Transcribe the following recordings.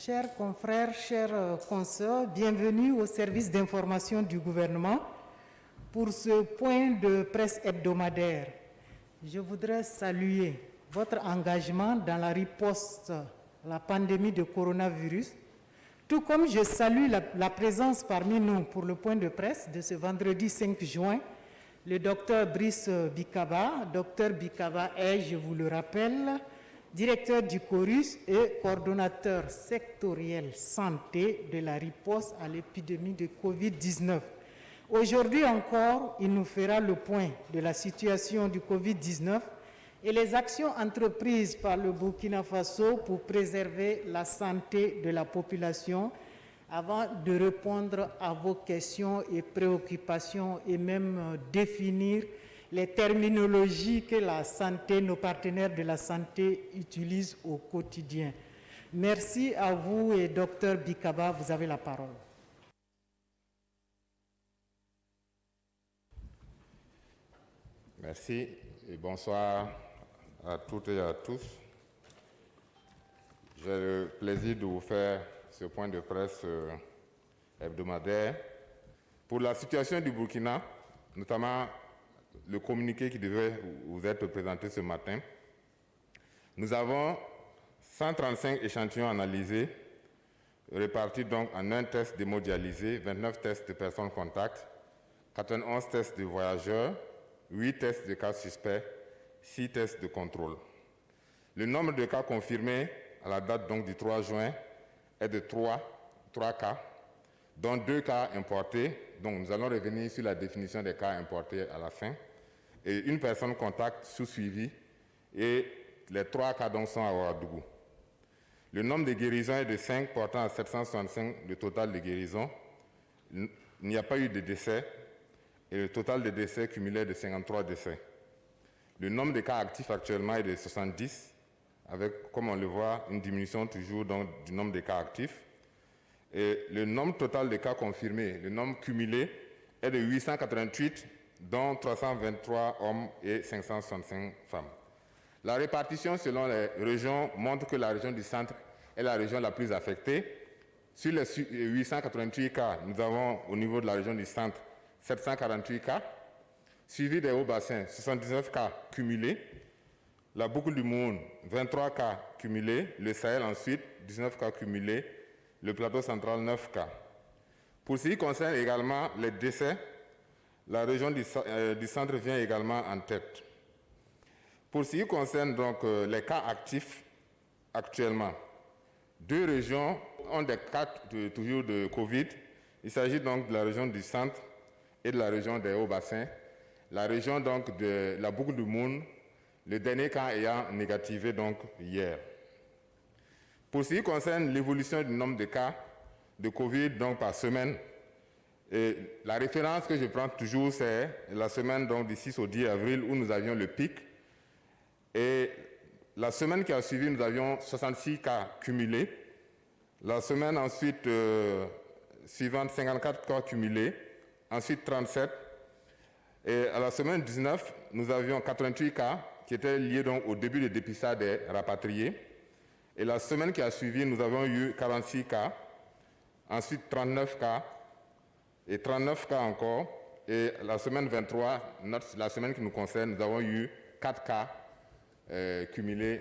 Chers confrères, chers consoeurs, bienvenue au service d'information du gouvernement pour ce point de presse hebdomadaire. Je voudrais saluer votre engagement dans la riposte à la pandémie de coronavirus, tout comme je salue la présence parmi nous pour le point de presse de ce vendredi 5 juin, le docteur Brice Bikaba. Docteur Bikaba est, je vous le rappelle, directeur du CORUS et coordonnateur sectoriel santé de la riposte à l'épidémie de Covid-19. Aujourd'hui encore, il nous fera le point de la situation du Covid-19 et les actions entreprises par le Burkina Faso pour préserver la santé de la population avant de répondre à vos questions et préoccupations et même définir les terminologies que la santé, nos partenaires de la santé utilisent au quotidien. Merci à vous et Dr Bikaba, vous avez la parole. Merci et bonsoir à toutes et à tous. J'ai le plaisir de vous faire ce point de presse hebdomadaire pour la situation du Burkina, notamment le communiqué qui devait vous être présenté ce matin. Nous avons 135 échantillons analysés, répartis donc en 1 test démodialisé, 29 tests de personnes contacts, 91 tests de voyageurs, 8 tests de cas suspects, 6 tests de contrôle. Le nombre de cas confirmés à la date donc du 3 juin est de 3 cas, dont 2 cas importés. Donc nous allons revenir sur la définition des cas importés à la fin. Et une personne contact sous suivi et les 3 cas donc sont à Ouagadougou. Le nombre de guérisons est de 5, portant à 765 le total de guérisons. Il n'y a pas eu de décès et le total de décès cumulé est de 53 décès. Le nombre de cas actifs actuellement est de 70, avec, comme on le voit, une diminution toujours donc, du nombre de cas actifs. Et le nombre total de cas confirmés, le nombre cumulé, est de 888, dont 323 hommes et 565 femmes. La répartition selon les régions montre que la région du centre est la région la plus affectée. Sur les 888 cas, nous avons au niveau de la région du centre 748 cas, suivi des hauts bassins, 79 cas cumulés, la boucle du Moun, 23 cas cumulés, le Sahel ensuite, 19 cas cumulés, le plateau central, 9 cas. Pour ce qui concerne également les décès, la région du centre vient également en tête. Pour ce qui concerne donc les cas actifs actuellement, 2 régions ont des cas toujours de Covid. Il s'agit donc de la région du centre et de la région des Hauts-Bassins. La région donc de la boucle du Moun, le dernier cas ayant négativé donc hier. Pour ce qui concerne l'évolution du nombre de cas de Covid donc par semaine, et la référence que je prends toujours, c'est la semaine donc, du 6 au 10 avril où nous avions le pic. Et la semaine qui a suivi, nous avions 66 cas cumulés. La semaine ensuite suivante, 54 cas cumulés. Ensuite 37. Et à la semaine 19, nous avions 88 cas qui étaient liés donc, au début du dépistage des rapatriés. Et la semaine qui a suivi, nous avons eu 46 cas. Ensuite 39 cas. Et 39 cas encore. Et la semaine 23, la semaine qui nous concerne, nous avons eu 4 cas cumulés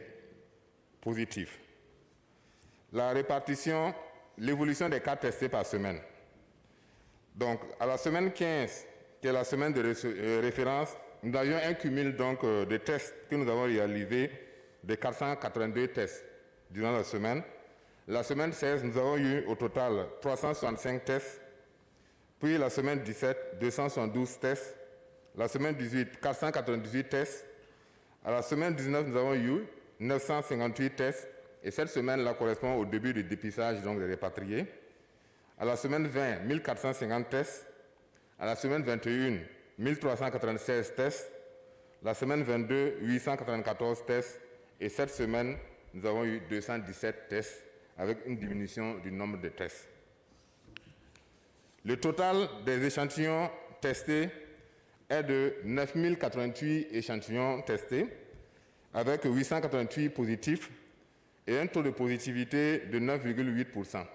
positifs. La répartition, l'évolution des cas testés par semaine. Donc, à la semaine 15, qui est la semaine de référence, nous avions un cumul donc, de tests que nous avons réalisé de 482 tests durant la semaine. La semaine 16, nous avons eu au total 365 tests. Puis la semaine 17, 272 tests. La semaine 18, 498 tests. À la semaine 19, nous avons eu 958 tests. Et cette semaine-là correspond au début du dépistage donc, des répatriés. À la semaine 20, 1450 tests. À la semaine 21, 1396 tests. La semaine 22, 894 tests. Et cette semaine, nous avons eu 217 tests avec une diminution du nombre de tests. Le total des échantillons testés est de 9088 échantillons testés, avec 888 positifs et un taux de positivité de 9,8%.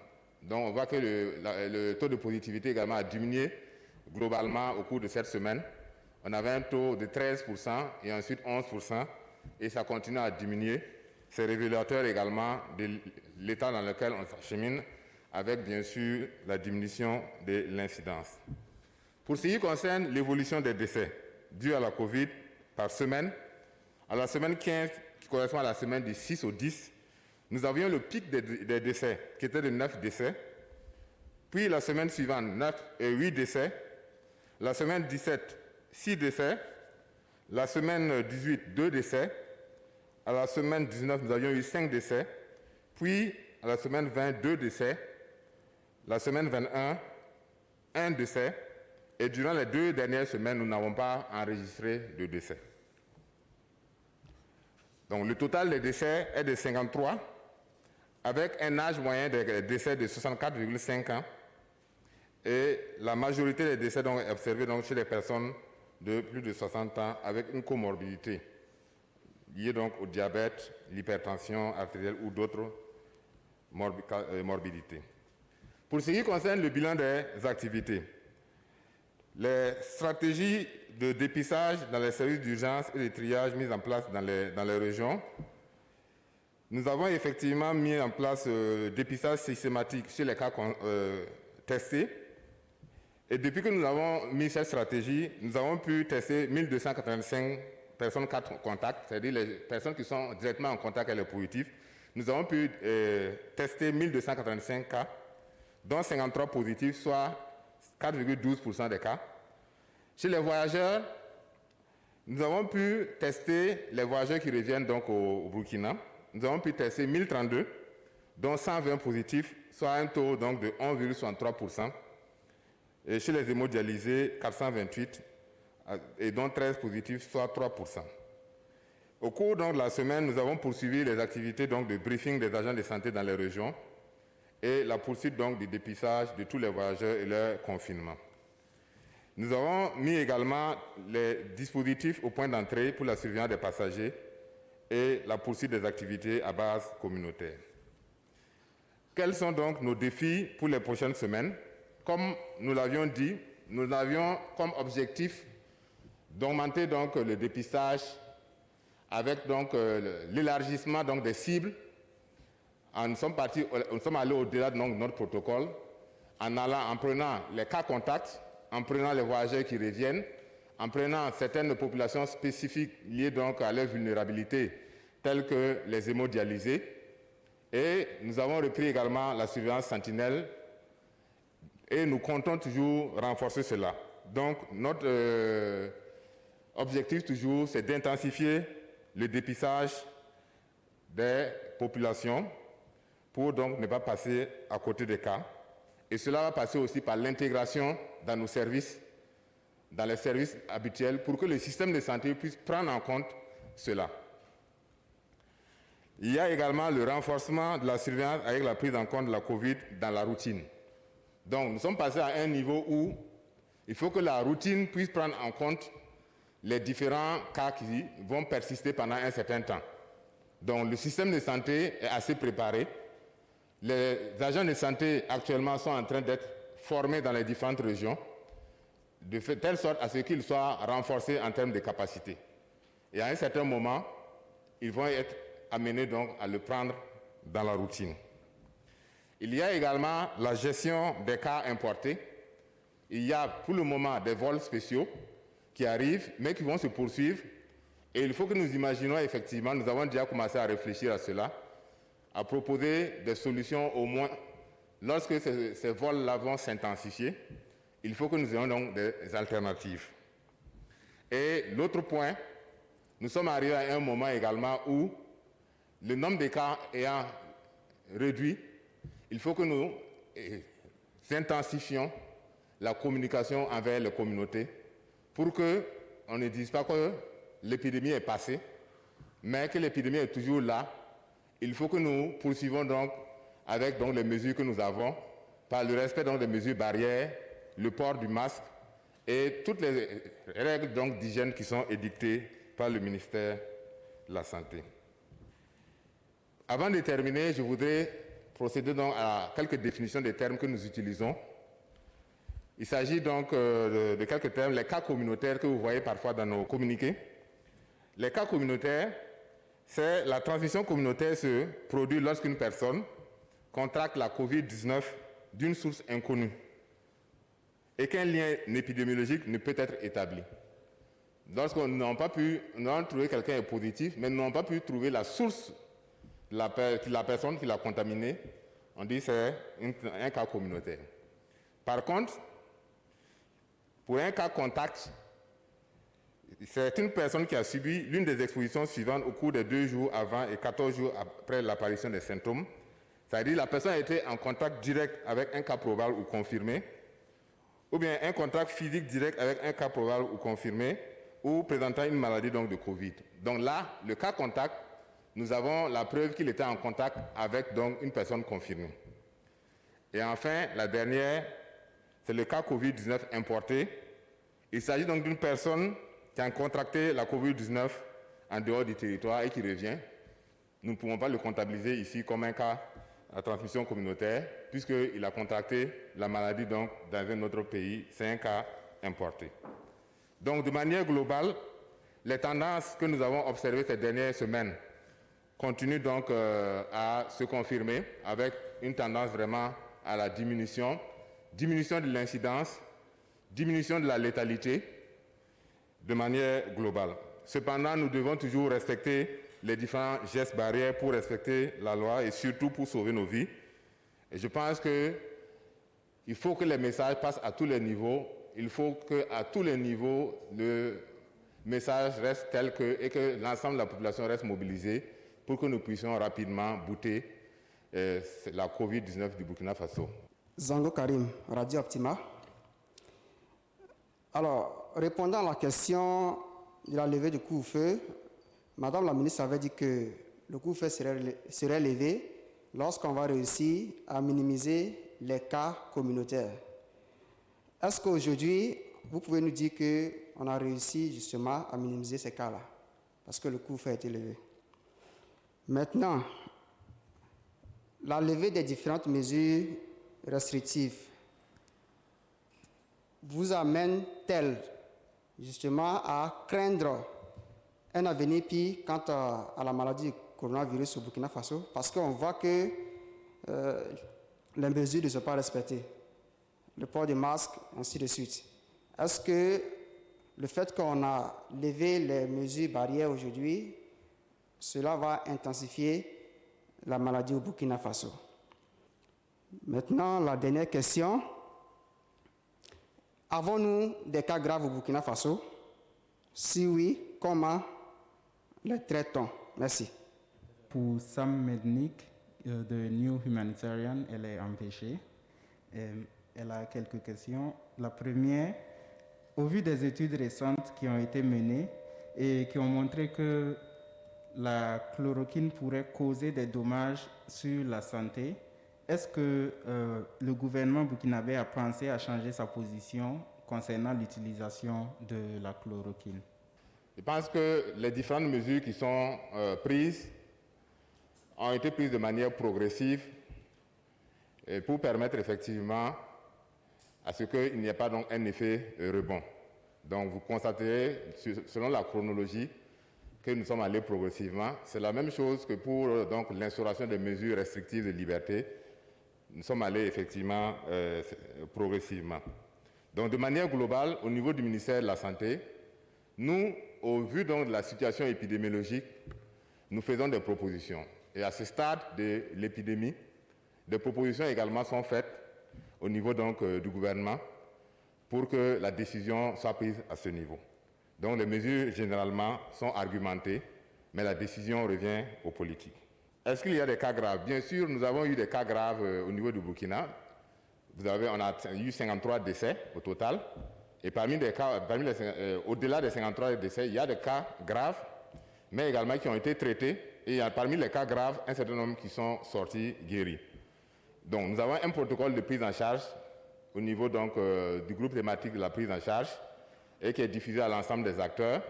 Donc on voit que le taux de positivité également a diminué globalement au cours de cette semaine. On avait un taux de 13% et ensuite 11%, et ça continue à diminuer. C'est révélateur également de l'état dans lequel on s'achemine, avec bien sûr la diminution de l'incidence. Pour ce qui concerne l'évolution des décès dus à la Covid par semaine, à la semaine 15, qui correspond à la semaine du 6 au 10, nous avions le pic des décès, qui était de 9 décès. Puis la semaine suivante, 8 décès. La semaine 17, 6 décès. La semaine 18, 2 décès. À la semaine 19, nous avions eu 5 décès. Puis, à la semaine 20, 2 décès. La semaine 21, 1 décès. Et durant les 2 dernières semaines, nous n'avons pas enregistré de décès. Donc, le total des décès est de 53, avec un âge moyen des décès de 64,5 ans. Et la majorité des décès donc, est observée donc, chez les personnes de plus de 60 ans avec une comorbidité liée donc au diabète, l'hypertension artérielle ou d'autres morbidités. Pour ce qui concerne le bilan des activités, les stratégies de dépistage dans les services d'urgence et de triage mises en place dans les régions, nous avons effectivement mis en place dépistage systématique chez les cas testés. Et depuis que nous avons mis cette stratégie, nous avons pu tester 1285 personnes contacts, c'est-à-dire les personnes qui sont directement en contact avec les positifs. Nous avons pu tester 1285 cas, dont 53 positifs, soit 4,12% des cas. Chez les voyageurs, nous avons pu tester les voyageurs qui reviennent donc au Burkina. Nous avons pu tester 1032, dont 120 positifs, soit un taux donc de 11,63%. Et chez les hémodialysés, 428, et dont 13 positifs, soit 3%. Au cours donc, de la semaine, nous avons poursuivi les activités donc, de briefing des agents de santé dans les régions et la poursuite donc, du dépistage de tous les voyageurs et leur confinement. Nous avons mis également les dispositifs au point d'entrée pour la surveillance des passagers et la poursuite des activités à base communautaire. Quels sont donc nos défis pour les prochaines semaines? Comme nous l'avions dit, nous avions comme objectif d'augmenter donc le dépistage avec donc l'élargissement donc des cibles. Nous sommes allés au-delà de notre protocole en prenant les cas contacts, en prenant les voyageurs qui reviennent, en prenant certaines populations spécifiques liées donc à leur vulnérabilité, telles que les hémodialysés. Et nous avons repris également la surveillance sentinelle et nous comptons toujours renforcer cela. Donc notre objectif toujours, c'est d'intensifier le dépistage des populations pour donc ne pas passer à côté des cas. Et cela va passer aussi par l'intégration dans nos services, dans les services habituels, pour que le système de santé puisse prendre en compte cela. Il y a également le renforcement de la surveillance avec la prise en compte de la COVID dans la routine. Donc nous sommes passés à un niveau où il faut que la routine puisse prendre en compte les différents cas qui vont persister pendant un certain temps. Donc le système de santé est assez préparé. Les agents de santé actuellement sont en train d'être formés dans les différentes régions, de telle sorte à ce qu'ils soient renforcés en termes de capacité. Et à un certain moment, ils vont être amenés donc à le prendre dans la routine. Il y a également la gestion des cas importés. Il y a pour le moment des vols spéciaux qui arrivent, mais qui vont se poursuivre. Et il faut que nous imaginions effectivement, nous avons déjà commencé à réfléchir à cela, à proposer des solutions au moins, lorsque ces vols-là vont s'intensifier, il faut que nous ayons donc des alternatives. Et l'autre point, nous sommes arrivés à un moment également où le nombre de cas ayant réduit, il faut que nous intensifions la communication envers les communautés pour qu'on ne dise pas que l'épidémie est passée, mais que l'épidémie est toujours là. Il faut que nous poursuivons donc avec donc, les mesures que nous avons, par le respect donc, des mesures barrières, le port du masque et toutes les règles donc, d'hygiène qui sont édictées par le ministère de la Santé. Avant de terminer, je voudrais procéder donc à quelques définitions des termes que nous utilisons. Il s'agit donc de quelques termes, les cas communautaires que vous voyez parfois dans nos communiqués. Les cas communautaires, c'est la transmission communautaire se produit lorsqu'une personne contracte la COVID-19 d'une source inconnue et qu'un lien épidémiologique ne peut être établi. Lorsqu'on n'a pas pu, nous avons trouvé quelqu'un est positif, mais nous n'avons pas pu trouver la source de la personne qui l'a contaminé, on dit que c'est un cas communautaire. Par contre, pour un cas contact, c'est une personne qui a subi l'une des expositions suivantes au cours des 2 jours avant et 14 jours après l'apparition des symptômes. C'est-à-dire que la personne a été en contact direct avec un cas probable ou confirmé, ou bien un contact physique direct avec un cas probable ou confirmé, ou présentant une maladie donc, de Covid. Donc là, le cas contact, nous avons la preuve qu'il était en contact avec donc, une personne confirmée. Et enfin, la dernière, c'est le cas Covid-19 importé. Il s'agit donc d'une personne qui a contracté la Covid-19 en dehors du territoire et qui revient. Nous ne pouvons pas le comptabiliser ici comme un cas à transmission communautaire, puisqu'il a contracté la maladie donc, dans un autre pays. C'est un cas importé. Donc, de manière globale, les tendances que nous avons observées ces dernières semaines continuent donc à se confirmer avec une tendance vraiment à la diminution de l'incidence, diminution de la létalité de manière globale. Cependant, nous devons toujours respecter les différents gestes barrières pour respecter la loi et surtout pour sauver nos vies. Et je pense qu'il faut que les messages passent à tous les niveaux. Il faut qu'à tous les niveaux, le message reste tel que, et que l'ensemble de la population reste mobilisée pour que nous puissions rapidement bouter la COVID-19 du Burkina Faso. Zango Karim, Radio Optima. Alors, répondant à la question de la levée du couvre-feu, Madame la ministre avait dit que le couvre-feu serait levé lorsqu'on va réussir à minimiser les cas communautaires. Est-ce qu'aujourd'hui, vous pouvez nous dire qu'on a réussi justement à minimiser ces cas-là, parce que le couvre-feu a été levé? Maintenant, la levée des différentes mesures restrictives vous amène-t-elle justement à craindre un avenir pire quant à la maladie du coronavirus au Burkina Faso? Parce qu'on voit que les mesures ne sont pas respectées. Le port des masques, ainsi de suite. Est-ce que le fait qu'on a levé les mesures barrières aujourd'hui, cela va intensifier la maladie au Burkina Faso? Maintenant, la dernière question. Avons-nous des cas graves au Burkina Faso? Si oui, comment les traitons? Merci. Pour Sam Mednick de New Humanitarian, elle est empêchée. Elle a quelques questions. La première, au vu des études récentes qui ont été menées et qui ont montré que la chloroquine pourrait causer des dommages sur la santé, est-ce que le gouvernement burkinabé a pensé à changer sa position concernant l'utilisation de la chloroquine? Je pense que les différentes mesures qui sont prises ont été prises de manière progressive et pour permettre effectivement à ce qu'il n'y ait pas donc un effet rebond. Donc vous constaterez, selon la chronologie, que nous sommes allés progressivement. C'est la même chose que pour l'instauration des mesures restrictives de liberté. Nous sommes allés effectivement progressivement. Donc de manière globale, au niveau du ministère de la Santé, nous, au vu donc de la situation épidémiologique, nous faisons des propositions. Et à ce stade de l'épidémie, des propositions également sont faites au niveau donc, du gouvernement pour que la décision soit prise à ce niveau. Donc les mesures généralement sont argumentées, mais la décision revient aux politiques. Est-ce qu'il y a des cas graves? Bien sûr, nous avons eu des cas graves au niveau du Burkina. On a eu 53 décès au total. Et au-delà des 53 décès, il y a des cas graves, mais également qui ont été traités. Et il y a parmi les cas graves, un certain nombre qui sont sortis guéris. Donc nous avons un protocole de prise en charge au niveau donc, du groupe thématique de la prise en charge et qui est diffusé à l'ensemble des acteurs.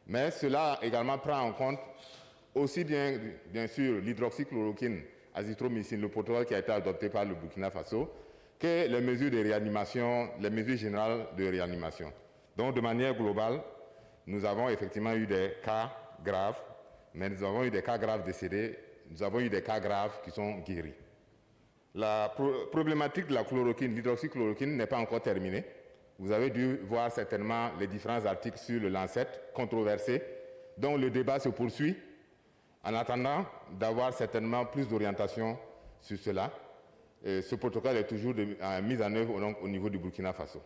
Mais cela également prend en compte aussi bien sûr l'hydroxychloroquine, azithromycine, le protocole qui a été adopté par le Burkina Faso, que les mesures de réanimation, les mesures générales de réanimation. Donc de manière globale, nous avons effectivement eu des cas graves, mais nous avons eu des cas graves décédés, nous avons eu des cas graves qui sont guéris. La problématique de la chloroquine, l'hydroxychloroquine n'est pas encore terminée. Vous avez dû voir certainement les différents articles sur le Lancet controversés, dont le débat se poursuit en attendant d'avoir certainement plus d'orientation sur cela. Ce protocole est toujours mis en œuvre donc, au niveau du Burkina Faso.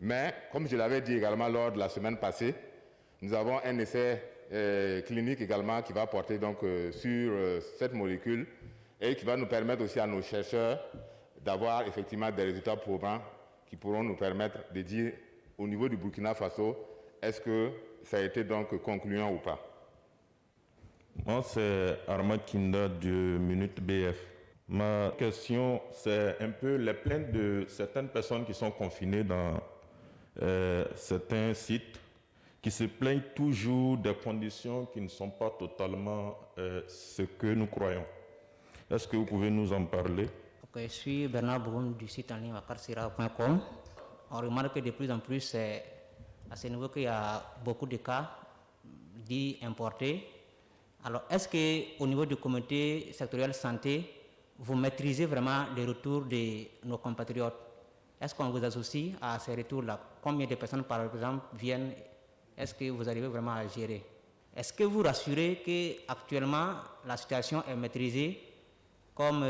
Mais, comme je l'avais dit également lors de la semaine passée, nous avons un essai clinique également qui va porter donc, sur cette molécule et qui va nous permettre aussi à nos chercheurs d'avoir effectivement des résultats probants qui pourront nous permettre de dire au niveau du Burkina Faso, est-ce que ça a été donc concluant ou pas? Moi, c'est Armand Kinda du Minute BF. Ma question, c'est un peu les plaintes de certaines personnes qui sont confinées dans certains sites, qui se plaignent toujours des conditions qui ne sont pas totalement ce que nous croyons. Est-ce que vous pouvez nous en parler? Okay, je suis Bernard Boum du site en ligne wakarsira.com. On remarque que de plus en plus, c'est à ce niveau qu'il y a beaucoup de cas dits importés. Alors, est-ce qu'au niveau du comité sectoriel santé, vous maîtrisez vraiment le retour de nos compatriotes? Est-ce qu'on vous associe à ces retours-là? Combien de personnes, par exemple, viennent? Est-ce que vous arrivez vraiment à gérer? Est-ce que vous rassurez qu'actuellement, la situation est maîtrisée, comme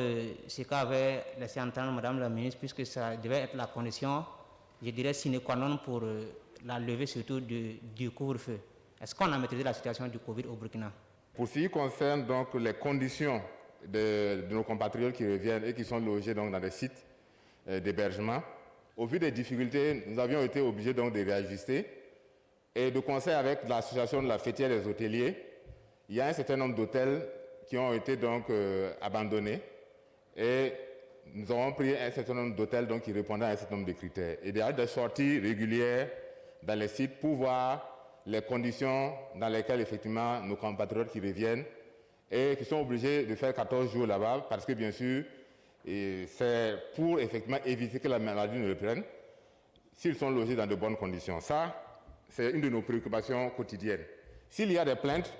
ce qu'avait laissé entendre Madame la ministre, puisque ça devait être la condition, je dirais, sine qua non pour la levée surtout du couvre-feu? Est-ce qu'on a maîtrisé la situation du Covid au Burkina? Pour ce qui concerne donc les conditions de nos compatriotes qui reviennent et qui sont logés donc, dans des sites d'hébergement, au vu des difficultés, nous avions été obligés donc, de réajuster. Et de concert avec l'association de la fêtière des hôteliers, il y a un certain nombre d'hôtels qui ont été donc abandonnés et nous avons pris un certain nombre d'hôtels donc, qui répondaient à un certain nombre de critères. Et il y a des sorties régulières dans les sites pour voir les conditions dans lesquelles effectivement nos compatriotes qui reviennent et qui sont obligés de faire 14 jours là-bas parce que bien sûr c'est pour effectivement éviter que la maladie ne reprenne s'ils sont logés dans de bonnes conditions. Ça, c'est une de nos préoccupations quotidiennes. S'il y a des plaintes,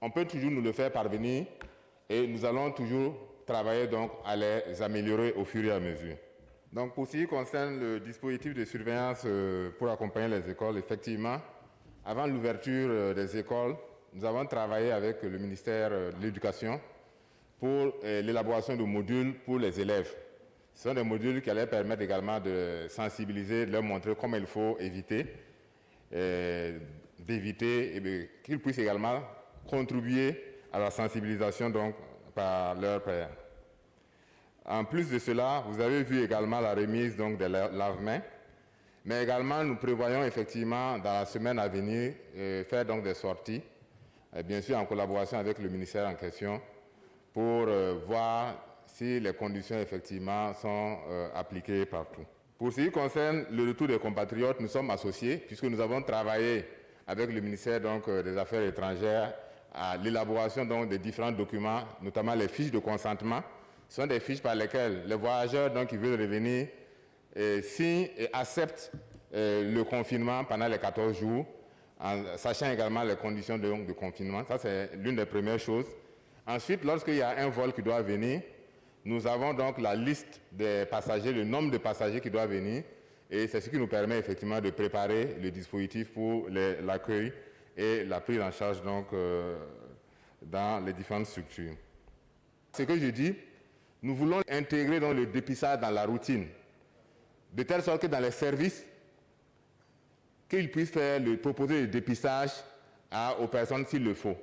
on peut toujours nous le faire parvenir et nous allons toujours travailler donc à les améliorer au fur et à mesure. Donc pour ce qui concerne le dispositif de surveillance pour accompagner les écoles, effectivement, avant l'ouverture des écoles, nous avons travaillé avec le ministère de l'Éducation pour l'élaboration de modules pour les élèves. Ce sont des modules qui allaient permettre également de sensibiliser, de leur montrer comment il faut éviter, d'éviter, qu'ils puissent également contribuer à la sensibilisation donc, par leur père. En plus de cela, vous avez vu également la remise donc, des lave-mains, mais également nous prévoyons effectivement dans la semaine à venir faire donc, des sorties, bien sûr en collaboration avec le ministère en question, pour voir si les conditions effectivement sont appliquées partout. Pour ce qui concerne le retour des compatriotes, nous sommes associés puisque nous avons travaillé avec le ministère donc, des Affaires étrangères à l'élaboration donc, des différents documents, notamment les fiches de consentement. Ce sont des fiches par lesquelles les voyageurs donc, qui veulent revenir signent et acceptent le confinement pendant les 14 jours, en sachant également les conditions de confinement. Ça, c'est l'une des premières choses. Ensuite, lorsqu'il y a un vol qui doit venir, nous avons donc la liste des passagers, le nombre de passagers qui doivent venir, et c'est ce qui nous permet effectivement de préparer le dispositif pour l'accueil et la prise en charge donc, dans les différentes structures. Ce que je dis, nous voulons intégrer donc, le dépistage dans la routine, de telle sorte que dans les services, qu'ils puissent proposer le dépistage aux personnes s'il le faut.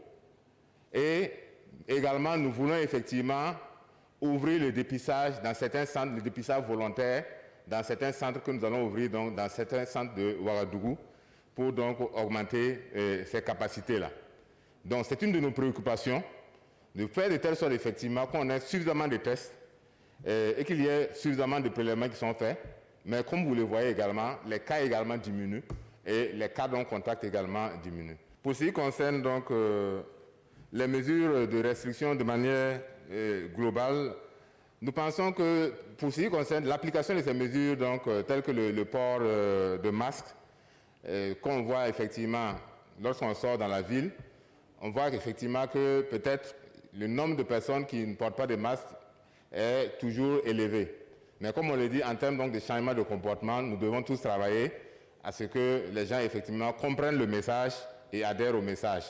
Et également, nous voulons effectivement ouvrir le dépistage dans certains centres, le dépistage volontaire, dans certains centres que nous allons ouvrir donc, dans certains centres de Ouagadougou pour donc augmenter ces capacités-là. Donc c'est une de nos préoccupations de faire de telle sorte effectivement qu'on ait suffisamment de tests et qu'il y ait suffisamment de prélèvements qui sont faits. Mais comme vous le voyez également, les cas également diminuent et les cas de contact également diminuent. Pour ce qui concerne donc les mesures de restriction de manière globale, nous pensons que pour ce qui concerne l'application de ces mesures, donc, telles que le port de masques, qu'on voit effectivement lorsqu'on sort dans la ville, on voit qu'effectivement que peut-être le nombre de personnes qui ne portent pas de masques est toujours élevé. Mais comme on le dit, en termes donc, de changement de comportement, nous devons tous travailler à ce que les gens effectivement comprennent le message et adhèrent au message.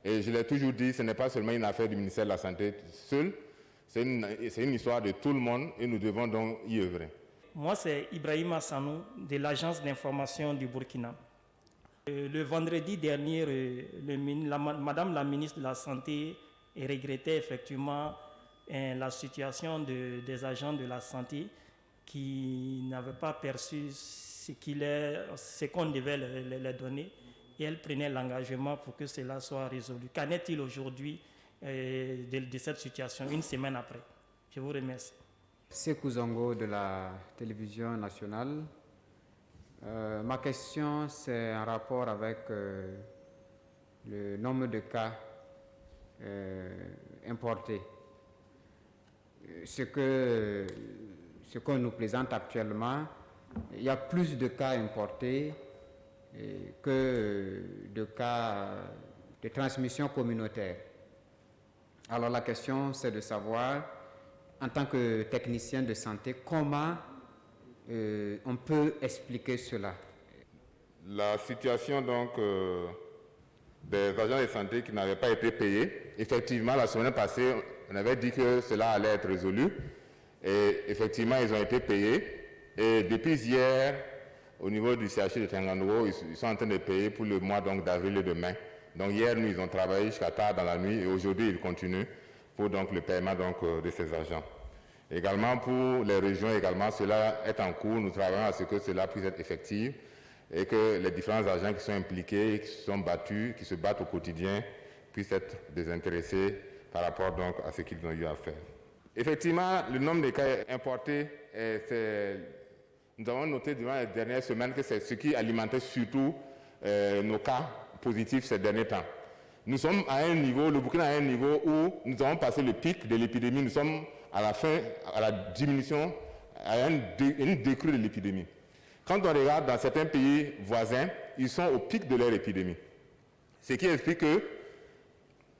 Et je l'ai toujours dit, ce n'est pas seulement une affaire du ministère de la Santé seul, c'est une histoire de tout le monde et nous devons donc y œuvrer. Moi, c'est Ibrahim Hassanou de l'Agence d'information du Burkina. Le vendredi dernier, Madame la ministre de la Santé regrettait effectivement la situation des agents de la santé qui n'avaient pas perçu ce qu'on devait leur donner, et elle prenait l'engagement pour que cela soit résolu. Qu'en est-il aujourd'hui de cette situation, une semaine après? Je vous remercie. Sekou Zongo de la télévision nationale. Ma question, c'est en rapport avec le nombre de cas importés. Ce qu'on nous présente actuellement, il y a plus de cas importés que de cas de transmission communautaire. Alors la question, c'est de savoir, en tant que technicien de santé, comment on peut expliquer cela? La situation donc des agents de santé qui n'avaient pas été payés, effectivement la semaine passée, on avait dit que cela allait être résolu et effectivement ils ont été payés et depuis hier, au niveau du CHU de Tinganouo, ils sont en train de payer pour le mois d'avril et de mai. Donc hier, nous, ils ont travaillé jusqu'à tard dans la nuit et aujourd'hui, ils continuent pour donc, le paiement donc, de ces agents. Également pour les régions, également, cela est en cours. Nous travaillons à ce que cela puisse être effectif et que les différents agents qui sont impliqués, qui se sont battus, qui se battent au quotidien, puissent être désintéressés par rapport donc, à ce qu'ils ont eu à faire. Effectivement, le nombre de cas importés, nous avons noté durant les dernières semaines que c'est ce qui alimentait surtout nos cas positifs ces derniers temps. Nous sommes à un niveau, le Burkina à un niveau où nous avons passé le pic de l'épidémie, nous sommes à la fin, à la diminution, à une décrue de l'épidémie. Quand on regarde dans certains pays voisins, ils sont au pic de leur épidémie. Ce qui explique que,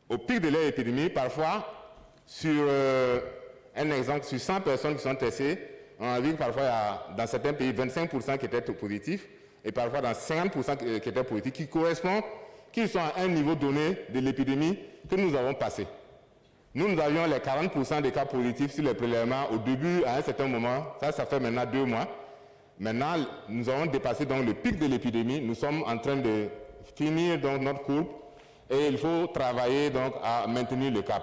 au pic de leur épidémie, parfois, sur un exemple, sur 100 personnes qui sont testées, on a vu que parfois, il y a, dans certains pays, 25% qui étaient positifs, et parfois dans 50% qui étaient positifs, qui correspond qu'ils sont à un niveau donné de l'épidémie que nous avons passé. Nous avions les 40% des cas positifs sur les prélèvements au début, à un certain moment, ça fait maintenant 2 mois. Maintenant, nous avons dépassé donc, le pic de l'épidémie, nous sommes en train de finir donc, notre courbe, et il faut travailler donc, à maintenir le cap.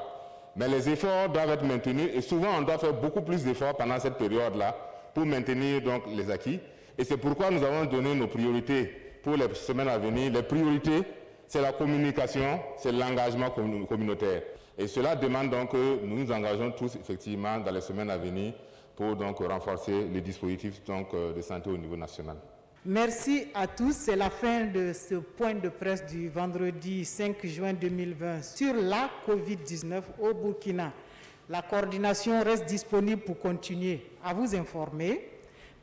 Mais les efforts doivent être maintenus, et souvent on doit faire beaucoup plus d'efforts pendant cette période-là pour maintenir donc, les acquis. Et c'est pourquoi nous avons donné nos priorités pour les semaines à venir. Les priorités, c'est la communication, c'est l'engagement communautaire. Et cela demande donc que nous nous engageons tous effectivement dans les semaines à venir pour donc renforcer les dispositifs donc, de santé au niveau national. Merci à tous. C'est la fin de ce point de presse du vendredi 5 juin 2020 sur la COVID-19 au Burkina. La coordination reste disponible pour continuer à vous informer,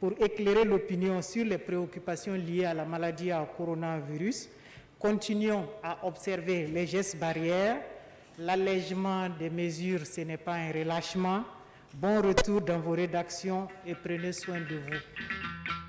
pour éclairer l'opinion sur les préoccupations liées à la maladie à coronavirus. Continuons à observer les gestes barrières. L'allègement des mesures, ce n'est pas un relâchement. Bon retour dans vos rédactions et prenez soin de vous.